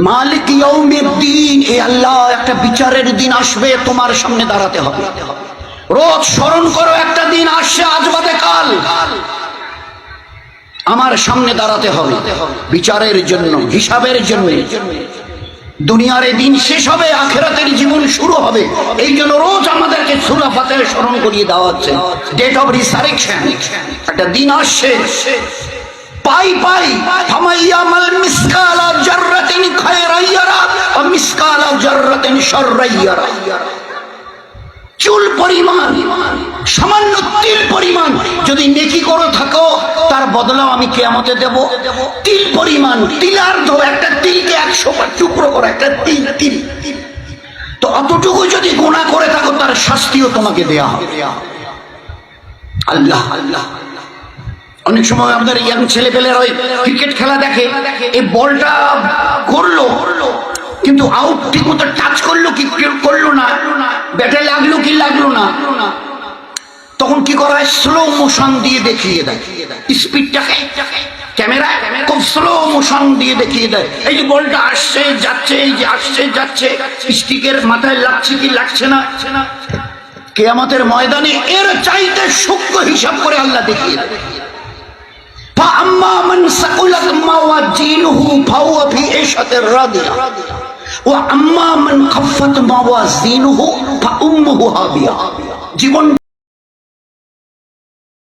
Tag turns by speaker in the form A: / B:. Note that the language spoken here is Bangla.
A: মালিক ইয়াউমিদ্দিন, এ আল্লাহ একটা বিচারের দিন আসবে, তোমার সামনে দাঁড়াতে হবে। রোজ স্মরণ করো, একটা দিন আসছে আজ বাদে কাল, আমার সামনে দাঁড়াতে হবে বিচারের জন্য, হিসাবের জন্য। দুনিয়ার এই দিন শেষ হবে, আখিরাতের জীবন শুরু হবে। এই জন্য রোজ আমাদেরকে সূরা ফাতিহা স্মরণ করিয়ে দেওয়া হচ্ছে। ডেট অফ রিসারেকশন, একটা দিন আসছে। পাই পাই ফামাইয়ামাল মিসকালা জাররাতিন খায়রান ইয়ারা ওয়া মিসকালা জাররাতিন শাররান ইয়ারা। চুল পরিমাণ, সামান্য তিল পরিমাণ যদি নেকি করে থাকো, তার বদলাও আমি কিয়ামতে দেব। তিল পরিমাণ, তিলার্ধ, একটা তিলকে 100 টুকরো করে একটা তিল, তিল তো অতটুকু যদি গুনাহ করে থাকো, তার শাস্তিও তোমাকে দেয়া হবে। আল্লাহ আল্লাহ। অনেক সময় আমাদের ইয়াং ছেলেপেলেরা ওই ক্রিকেট খেলা দেখে, এই বলটা করলো কিন্তু আউট, ঠিক মতো টাচ করলো কি করলো না, ব্যাটে লাগলো কি লাগলো না, তখন কি করা হয়, স্লো মোশন দিয়ে দেখিয়ে দেয়। স্পিডটাকে ক্যামেরা খুব স্লো মোশন দিয়ে দেখিয়ে দেয়। এই যে বলটা আসছে যাচ্ছে, এই যে আসছে যাচ্ছে, স্টিকের মাথায় লাগছে কি লাগছে না। কিয়ামতের ময়দানে এর চাইতে সূক্ষ্ম হিসাব করে আল্লাহ দেখিয়ে দেয়। فأما من ثقلت موازينه فهو في عيشة راضية وأما من خفت موازينه فأمه هاوية। জীবন